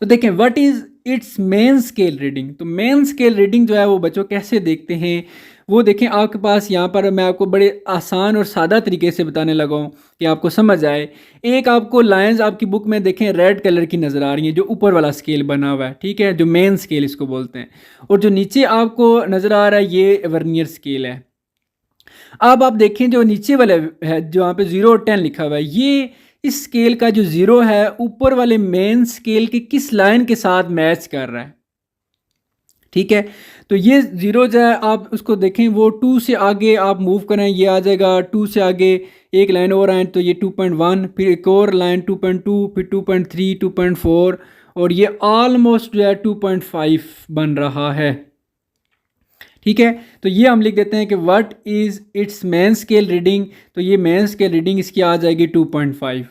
तो देखें, what is its main scale reading. तो मेन स्केल रीडिंग जो है वो बच्चों कैसे देखते हैं, वो देखें आपके पास यहाँ पर मैं आपको बड़े आसान और सादा तरीके से बताने लगा हूँ कि आपको समझ आए। एक आपको लाइंस आपकी बुक में देखें रेड कलर की नज़र आ रही हैं, जो ऊपर वाला स्केल बना हुआ है, ठीक है, जो मेन स्केल इसको बोलते हैं। और जो नीचे आपको नज़र आ रहा है ये वर्नियर स्केल है। अब आप देखें जो नीचे वाले है, जो यहाँ पे 0 और 10 लिखा हुआ है, ये इस स्केल का जो 0 है ऊपर वाले मेन स्केल की किस लाइन के साथ मैच कर रहा है। ठीक है, तो ये 0 जो है आप उसको देखें, वो 2 से आगे आप मूव करें, ये आ जाएगा 2 से आगे एक लाइन और आए तो ये 2.1, फिर एक और लाइन 2.2, फिर 2.3, 2.4 और ये ऑलमोस्ट जो है 2.5 बन रहा है। ठीक है, तो ये हम लिख देते हैं कि what is its main scale reading. तो ये मेन स्केल रीडिंग इसकी आ जाएगी 2.5।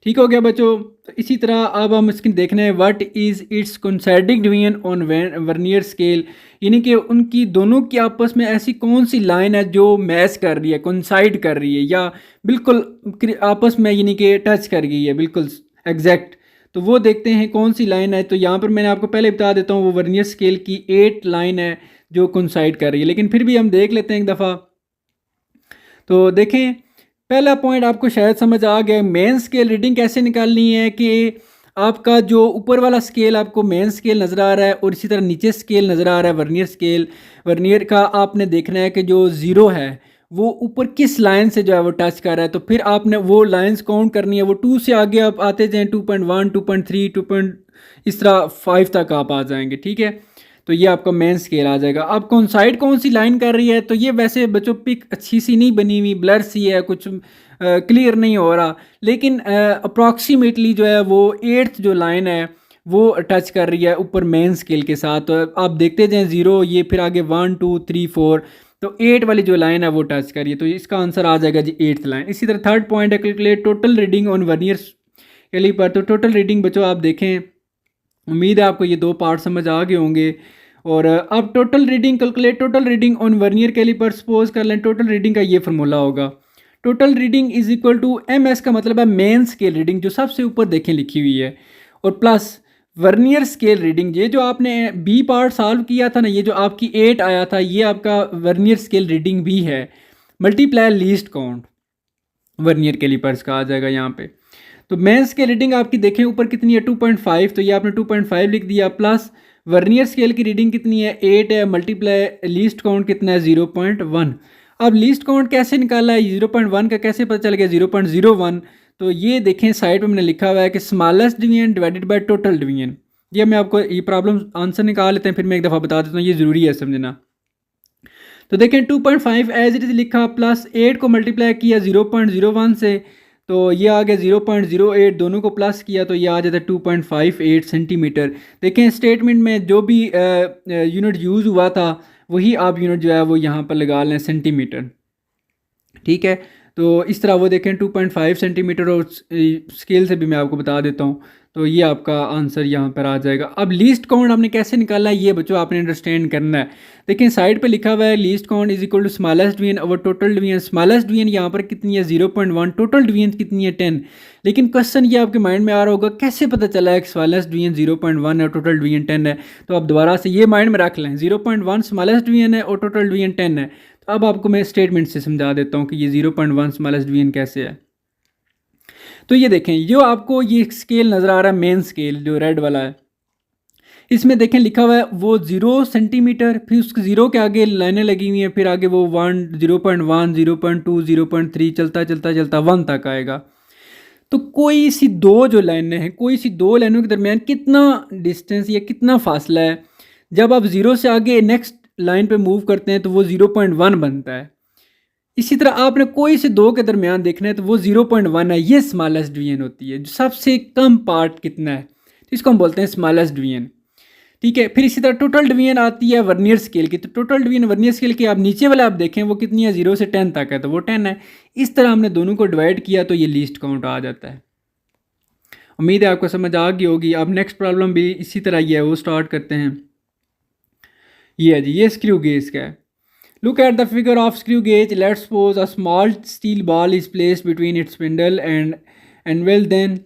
ठीक हो गया बच्चों। तो इसी तरह अब हम इसकी देखना है what is its coinciding division on vernier scale, यानी कि उनकी दोनों की आपस में ऐसी कौन सी लाइन है जो मैच कर रही है, कोइंसाइड कर रही है, या बिल्कुल आपस में यानी कि टच कर गई है बिल्कुल एग्जैक्ट। तो वो देखते हैं कौन सी लाइन है। तो यहाँ पर मैंने आपको पहले बता देता हूँ, वो वर्नियर स्केल की 8 लाइन है जो कोइंसाइड कर रही है, लेकिन फिर भी हम देख लेते हैं एक दफ़ा। तो देखें, पहला पॉइंट आपको शायद समझ आ गया, मेन स्केल रीडिंग कैसे निकालनी है कि आपका जो ऊपर वाला स्केल आपको मेन स्केल नज़र आ रहा है और इसी तरह नीचे स्केल नज़र आ रहा है वर्नियर स्केल। वर्नियर का आपने देखना है कि जो 0 है वो ऊपर किस लाइन से जो है वो टच कर रहा है। तो फिर आपने वो लाइंस काउंट करनी है, वो 2 से आगे आप आते जाएँ, 2.1, 2.3, 2. इस तरह 5 तक आप आ जाएंगे। ठीक है, तो ये आपका मेन स्केल आ जाएगा। अब कोइंसाइड कौन सी लाइन कर रही है, तो ये वैसे बच्चों पिक अच्छी सी नहीं बनी हुई, ब्लर सी है, कुछ क्लियर नहीं हो रहा, लेकिन अप्रॉक्सीमेटली जो है वो 8th जो लाइन है वो टच कर रही है ऊपर मेन स्केल के साथ। तो आप देखते जाएं 0, ये फिर आगे 1, 2, 3, 4, तो 8 वाली जो लाइन है वो टच कर रही है। तो इसका आंसर आ जाएगा जी 8th लाइन। इसी तरह थर्ड पॉइंट है calculate total reading on vernier calliper. तो टोटल रीडिंग बच्चों आप देखें, उम्मीद है आपको ये 2 पार्ट समझ आ गए होंगे। और अब total reading, calculate total reading on vernier calliper. Suppose कर लें टोटल रीडिंग का ये फार्मूला होगा, total reading is equal to MS का मतलब है मेन स्केल रीडिंग जो सबसे ऊपर देखें लिखी हुई है, और प्लस वर्नियर स्केल रीडिंग, ये जो आपने B पार्ट सॉल्व किया था ना, ये जो आपकी 8 आया था, ये आपका वर्नियर स्केल रीडिंग भी है, multiply least count vernier callipers का आ जाएगा यहाँ पे। तो मेन स्केल रीडिंग आपकी देखें ऊपर कितनी है 2.5, तो ये आपने 2.5 लिख दिया, प्लस वर्नियर स्केल की रीडिंग कितनी है 8 है, मल्टीप्लाई लीस्ट काउंट कितना है 0.1। अब लीस्ट काउंट कैसे निकाला है, 0.1 का कैसे पता चल गया 0.01। तो ये देखें साइड में मैंने लिखा हुआ है कि smallest division divided by total division. ये मैं आपको ये प्रॉब्लम आंसर निकाल लेते हैं, फिर मैं एक दफ़ा बता देता हूँ, ये ज़रूरी है समझना। तो देखें 2.5 एज इट इज़ लिखा, प्लस 8 को मल्टीप्लाई किया 0.01 से, तो ये आ गया 0.08, दोनों को प्लस किया तो ये आ जाता है 2.58 सेंटीमीटर। देखें स्टेटमेंट में जो भी यूनिट यूज़ हुआ था वही आप यूनिट जो है वो यहाँ पर लगा लें, सेंटीमीटर। ठीक है, तो इस तरह वो देखें 2.5 सेंटीमीटर, और स्केल से भी मैं आपको बता देता हूँ। तो ये आपका आंसर यहाँ पर आ जाएगा। अब लीस्ट काउंट आपने कैसे निकालना है ये बच्चों आपने अंडरस्टैंड करना है। देखिए साइड पे लिखा हुआ है least count is equal to smallest division over total division. Smallest division यहाँ पर कितनी है 0.1, टोटल डिवीजन कितनी है 10। लेकिन क्वेश्चन ये आपके माइंड में आ रहा होगा कैसे पता चला है कि स्मॉलेस्ट डिवीजन 0.1 है और टोटल डिवीजन 10 है। तो आप दोबारा से ये माइंड में रख लें, 0.1 स्मॉलेस्ट डिवीजन है और टोटल डिवीजन 10 है। तो अब आपको मैं स्टेटमेंट से समझा देता हूँ कि ये 0.1 स्मॉलेस्ट डिवीजन कैसे है। तो ये देखें, जो आपको ये स्केल नज़र आ रहा है मेन स्केल जो रेड वाला है, इसमें देखें लिखा हुआ है वो 0 सेंटीमीटर, फिर उसके 0 के आगे लाइनें लगी हुई हैं, फिर आगे वो 1, 0.1, 0.2, 0.3 चलता चलता चलता 1 तक आएगा। तो कोई सी दो जो लाइनें हैं, कोई सी दो लाइनों के दरमियान कितना डिस्टेंस या कितना फासला है, जब आप 0 से आगे नेक्स्ट लाइन पे मूव करते हैं तो वो 0.1 बनता है। इसी तरह आपने कोई से दो के दरमियान देखना है तो वो 0.1 है, ये स्मॉलेस्ट डिवीजन होती है। जो सबसे कम पार्ट कितना है तो इसको हम बोलते हैं स्मॉलेस्ट डिवीजन। ठीक है, फिर इसी तरह टोटल डिवीजन आती है वर्नियर स्केल की। तो टोटल डिवीजन वर्नियर स्केल की आप नीचे वाला आप देखें वो कितनी है, 0 से 10 तक है, तो वो 10 है। इस तरह हमने दोनों को डिवाइड किया तो ये लीस्ट काउंट आ जाता है। उम्मीद है आपको समझ आ गई होगी। अब नेक्स्ट प्रॉब्लम भी इसी तरह ही है, वो स्टार्ट करते हैं। ये है जी, ये स्क्रू गेज का है। Look at the figure of screw gauge, let's suppose a small steel ball is placed between its spindle and well then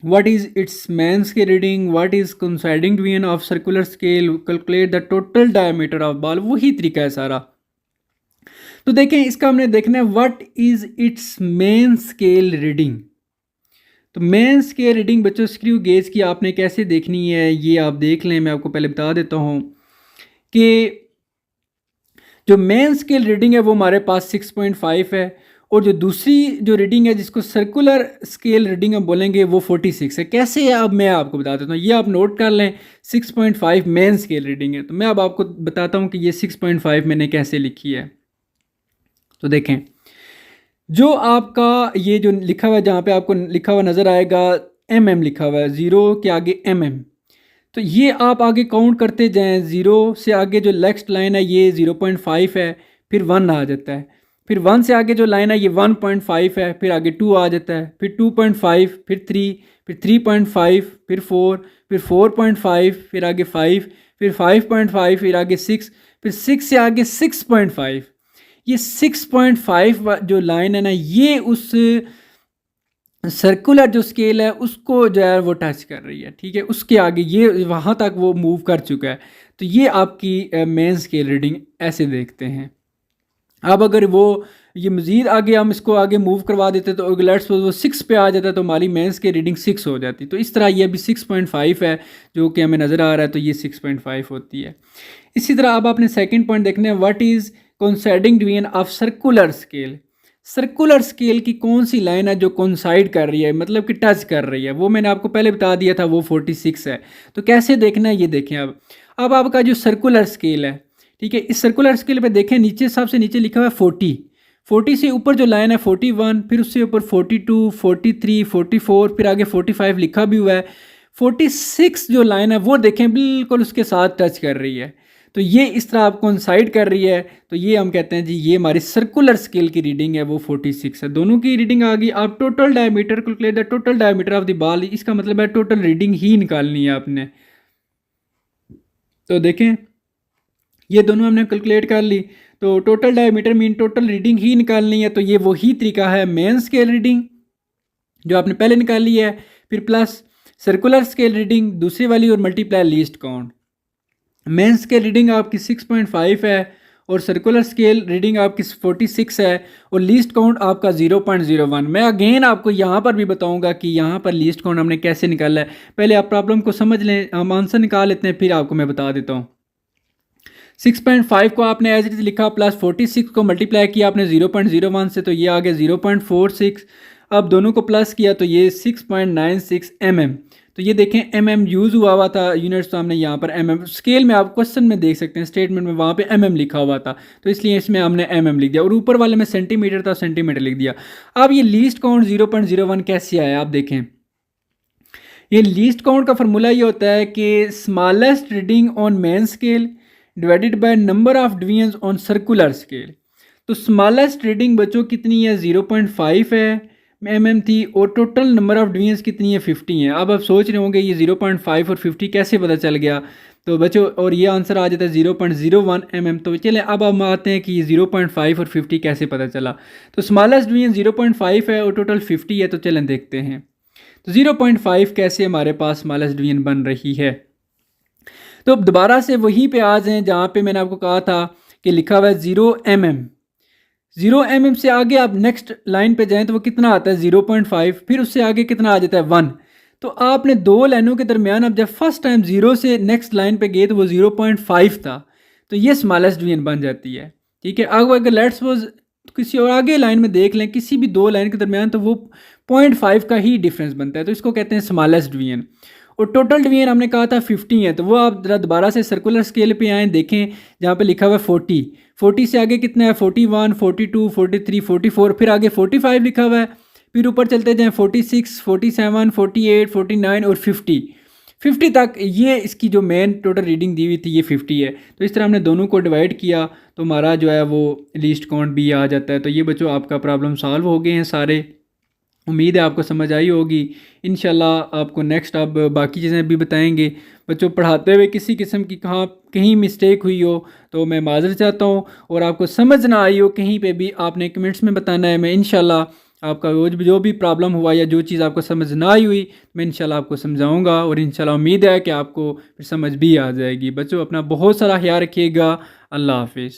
what is its main scale reading, what is coinciding division of circular scale, calculate the total diameter of ball। वही तरीका है सारा। तो देखें इसका हमने देखना है what is its main scale reading। तो मेन स्केल रीडिंग बच्चों स्क्रू गेज की आपने कैसे देखनी है ये आप देख लें। मैं आपको पहले बता देता हूँ कि जो मेन स्केल रीडिंग है वो हमारे पास 6.5 है, और जो दूसरी जो रीडिंग है जिसको सर्कुलर स्केल रीडिंग हम बोलेंगे वो 46 है। कैसे है अब मैं आपको बता देता हूँ, ये आप नोट कर लें। 6.5 मेन स्केल रीडिंग है, तो मैं अब आपको बताता हूँ कि ये 6.5 मैंने कैसे लिखी है। तो देखें जो आपका ये जो लिखा हुआ है, जहाँ पे आपको लिखा हुआ नज़र आएगा mm लिखा हुआ है, 0 के आगे mm, तो ये आप आगे काउंट करते जाएँ। 0 से आगे जो नेक्स्ट लाइन है ये 0.5 है, फिर 1 आ जाता है, फिर 1 से आगे जो लाइन है ये 1.5 है, फिर आगे 2 आ जाता है, फिर 2.5, फिर 3, फिर 3.5, फिर 4, फिर 4.5, फिर आगे 5, फिर 5.5, फिर आगे 6, फिर 6 से आगे 6.5। ये 6.5 जो लाइन है ना, ये उस सर्कुलर जो स्केल है उसको जो है वो टच कर रही है। ठीक है, उसके आगे ये वहाँ तक वो मूव कर चुका है। तो ये आपकी मेन स्केल रीडिंग ऐसे देखते हैं। अब अगर वो ये मज़ीद आगे हम इसको आगे मूव करवा देते तो लेट्स वो 6 पे आ जाता तो हमारी मेंस की रीडिंग 6 हो जाती। तो इस तरह ये अभी 6.5 है जो कि हमें नज़र आ रहा है, तो ये 6.5 होती है। इसी तरह अब आपने सेकंड पॉइंट देखना है, what is coinciding division of circular scale. Circular scale की कौन सी लाइन है जो कोइंसाइड कर रही है, मतलब कि टच कर रही है। वो मैंने आपको पहले बता दिया था, वो 46 है। तो कैसे देखना है ये देखें। अब आपका जो सर्कुलर स्केल है, ठीक है, इस सर्कुलर स्केल पे देखें नीचे सबसे नीचे लिखा हुआ है 40 से ऊपर जो लाइन है 41, फिर उससे ऊपर 42, 43, 44, फिर आगे 45 लिखा भी हुआ है। 46 जो लाइन है वो देखें बिल्कुल उसके साथ टच कर रही है। तो ये इस तरह आपको कोइंसाइड कर रही है, तो ये हम कहते हैं जी ये हमारी सर्कुलर स्केल की रीडिंग है, वो 46 है। दोनों की रीडिंग आ गई। आप total diameter calculate the total diameter of the ball, इसका मतलब है टोटल रीडिंग ही निकालनी है आपने। तो देखें ये दोनों हमने कैलकुलेट कर ली, तो total diameter mean total reading ही निकालनी है। तो ये वही तरीका है, मेन स्केल रीडिंग जो आपने पहले निकाली है, फिर प्लस सर्कुलर स्केल रीडिंग दूसरी वाली, और multiply least count. Main scale reading आपकी 6.5 है और सर्कुलर स्केल रीडिंग आपकी 46 है, और लीस्ट काउंट आपका 0.01। मैं अगेन आपको यहाँ पर भी बताऊँगा कि यहाँ पर लीस्ट काउंट हमने कैसे निकाला है। पहले आप प्रॉब्लम को समझ लें, हम आंसर निकाल लेते हैं, फिर आपको मैं बता देता हूँ। 6.5 को आपने एज इट इज लिखा, प्लस 46 को मल्टीप्लाई किया आपने 0.01 से, तो ये आ गया 0.46। अब दोनों को प्लस किया तो ये 6.96 mm। तो ये देखें mm यूज़ हुआ था यूनिट्स, तो हमने यहाँ पर mm स्केल में आप क्वेश्चन में देख सकते हैं, स्टेटमेंट में वहाँ पे mm लिखा हुआ था, तो इसलिए इसमें हमने mm लिख दिया, और ऊपर वाले में सेंटीमीटर था, सेंटीमीटर लिख दिया। अब ये लीस्ट काउंट 0.01 कैसे आया आप देखें। ये लीस्ट काउंट का फार्मूला ये होता है कि smallest reading on main scale divided by number of divisions on circular scale. तो स्मॉलेस्ट रीडिंग बच्चों कितनी है, 0.5 है mm थी, और टोटल नंबर ऑफ डिवीजन्स कितनी है, 50 है। अब आप सोच रहे होंगे ये 0.5 और 50 कैसे पता चल गया, तो बच्चों और ये आंसर आ जाता है 0.01 mm। तो चलें अब हम आते हैं कि 0.5 और 50 कैसे पता चला। तो स्मॉलेस्ट डिवीजन 0.5 है और टोटल 50 है, तो चलें देखते हैं। तो 0.5 कैसे हमारे पास स्मॉलेस्ट डिवीजन बन रही है। तो अब दोबारा से वहीं पे आ जाएं जहाँ पे मैंने आपको कहा था कि लिखा हुआ है 0 mm। 0 mm से आगे आप नेक्स्ट लाइन पे जाएं तो वो कितना आता है 0.5, फिर उससे आगे कितना आ जाता है 1। तो आपने दो लाइनों के दरमियान अब जब फर्स्ट टाइम ज़ीरो से नेक्स्ट लाइन पे गए तो वो 0.5 था, तो ये स्मॉलेस्ट डिवीजन बन जाती है। ठीक है, अब अगर लेट्स सपोज किसी और आगे लाइन में देख लें किसी भी दो लाइन के दरमियान, तो वो 0.5 का ही डिफरेंस बनता है, तो इसको कहते हैं स्मॉलेस्ट डिवीजन। और टोटल डिवीजन हमने कहा था 50 है, तो वो आप ज़रा दोबारा से सर्कुलर स्केल पे आएँ, देखें जहाँ पे लिखा हुआ है 40, 40 से आगे कितना है 41, 42, 43, 44, फिर आगे 45 लिखा हुआ है, फिर ऊपर चलते जाएँ 46, 47, 48, 49 और 50, 50 तक ये इसकी जो मेन टोटल रीडिंग दी हुई थी ये 50 है। तो इस तरह हमने दोनों को डिवाइड किया तो हमारा जो है वो लीस्ट काउंट भी आ जाता है। तो ये बच्चों आपका प्रॉब्लम सॉल्व हो गए हैं सारे। उम्मीद है आपको समझ आई होगी। इंशाल्लाह आपको नेक्स्ट अब बाकी चीज़ें भी बताएंगे। बच्चों पढ़ाते हुए किसी किस्म की कहीं मिस्टेक हुई हो तो मैं माज़रत चाहता हूँ, और आपको समझ ना आई हो कहीं पे भी आपने कमेंट्स में बताना है। मैं इंशाल्लाह आपका जो भी प्रॉब्लम हुआ या जो चीज़ आपको समझ ना आई हुई मैं इंशाल्लाह आपको समझाऊंगा, और इंशाल्लाह उम्मीद है कि आपको फिर समझ भी आ जाएगी। बच्चों अपना बहुत सारा ख्याल रखिएगा। अल्लाह हाफिज़।